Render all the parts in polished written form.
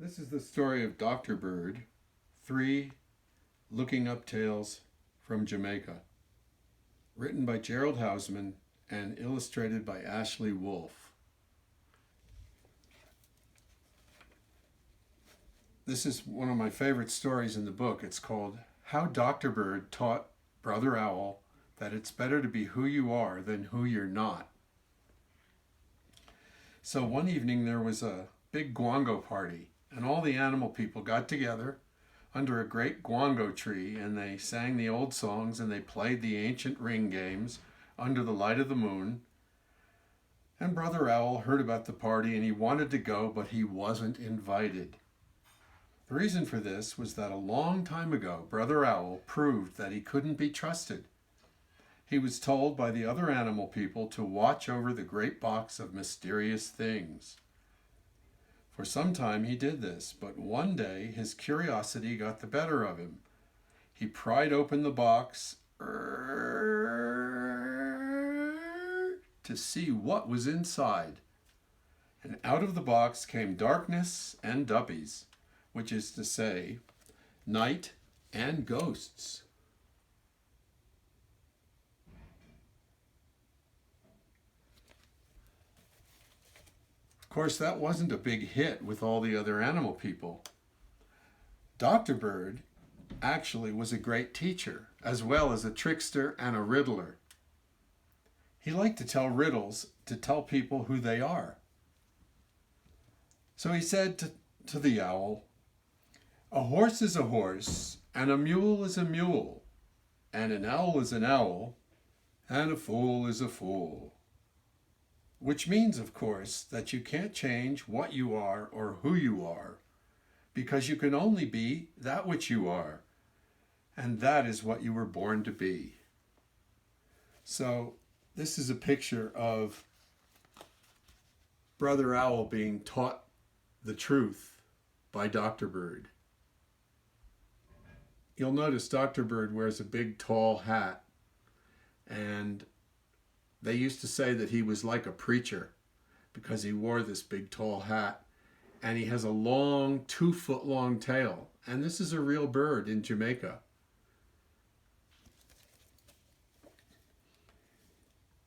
This is the story of Dr. Bird, three looking up tales from Jamaica, written by Gerald Hausman and illustrated by Ashley Wolff. This is one of my favorite stories in the book. It's called How Dr. Bird Taught Brother Owl That It's Better to Be Who You Are Than Who You're Not. So one evening there was a big guango party, and all the animal people got together under a great guango tree, and they sang the old songs and they played the ancient ring games under the light of the moon. And Brother Owl heard about the party and he wanted to go, but he wasn't invited. The reason for this was that a long time ago, Brother Owl proved that he couldn't be trusted. He was told by the other animal people to watch over the great box of mysterious things. For some time he did this, but one day his curiosity got the better of him. He pried open the box to see what was inside. And out of the box came darkness and duppies, which is to say, night and ghosts. Of course, that wasn't a big hit with all the other animal people. Dr. Bird actually was a great teacher, as well as a trickster and a riddler. He liked to tell riddles to tell people who they are. So he said to the owl, "A horse is a horse, and a mule is a mule, and an owl is an owl, and a fool is a fool." Which means, of course, that you can't change what you are or who you are, because you can only be that which you are, and that is what you were born to be. So this is a picture of Brother Owl being taught the truth by Dr. Bird. You'll notice Dr. Bird wears a big tall hat, and they used to say that he was like a preacher because he wore this big tall hat, and he has a long 2-foot long tail, and this is a real bird in Jamaica.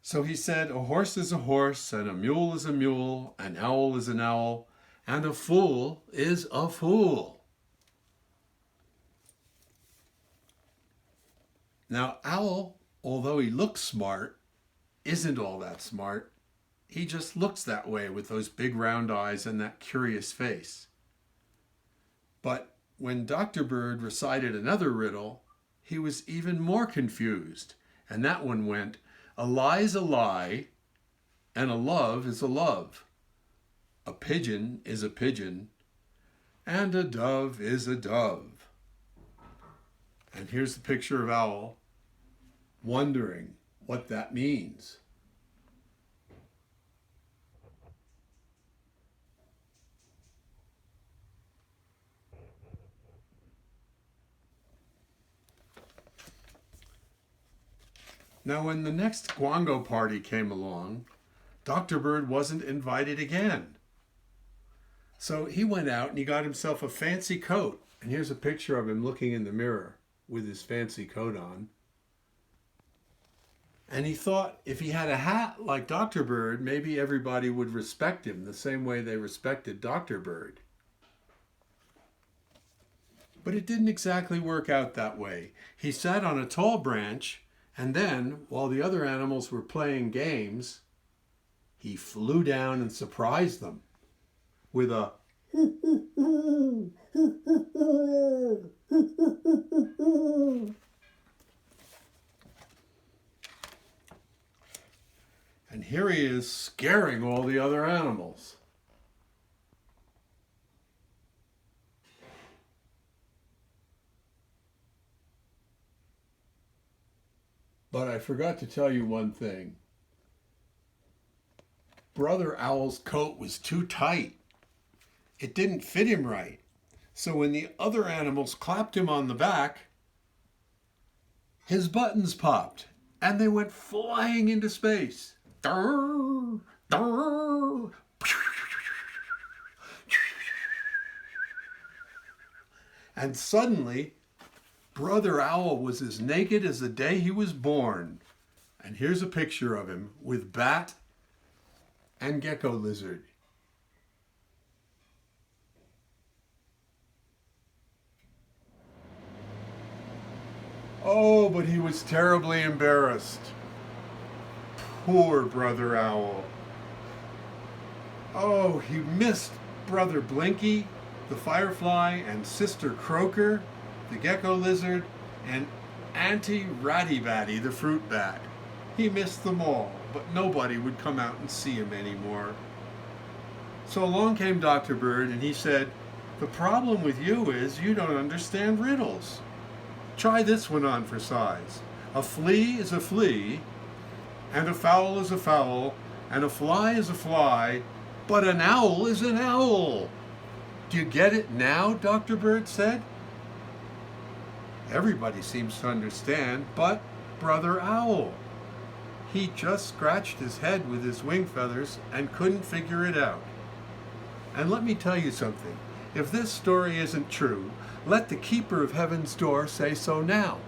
So he said, "A horse is a horse, and a mule is a mule, an owl is an owl, and a fool is a fool." Now, Owl, although he looks smart, isn't all that smart. He just looks that way with those big round eyes and that curious face. But when Dr. Bird recited another riddle, he was even more confused. And that one went, "A lie's a lie, and a love is a love. A pigeon is a pigeon, and a dove is a dove." And here's the picture of Owl wondering what that means. Now, when the next guango party came along, Dr. Bird wasn't invited again. So he went out and he got himself a fancy coat. And here's a picture of him looking in the mirror with his fancy coat on. And he thought if he had a hat like Dr. Bird, maybe everybody would respect him the same way they respected Dr. Bird. But it didn't exactly work out that way. He sat on a tall branch, and then, while the other animals were playing games, he flew down and surprised them with a and here he is scaring all the other animals. But I forgot to tell you one thing. Brother Owl's coat was too tight. It didn't fit him right. So when the other animals clapped him on the back, his buttons popped and they went flying into space. And suddenly, Brother Owl was as naked as the day he was born. And here's a picture of him with bat and gecko lizard. Oh, but he was terribly embarrassed. Poor Brother Owl. Oh, he missed Brother Blinky, the firefly, and Sister Croaker, the gecko lizard, and Auntie Ratty Batty, the fruit bat. He missed them all, but nobody would come out and see him anymore. So along came Dr. Bird and he said, "The problem with you is you don't understand riddles. Try this one on for size. A flea is a flea, and a fowl is a fowl, and a fly is a fly, but an owl is an owl." Do you get it now? Dr. Bird said. Everybody seems to understand, but Brother Owl. He just scratched his head with his wing feathers and couldn't figure it out. And let me tell you something. If this story isn't true, let the keeper of heaven's door say so now.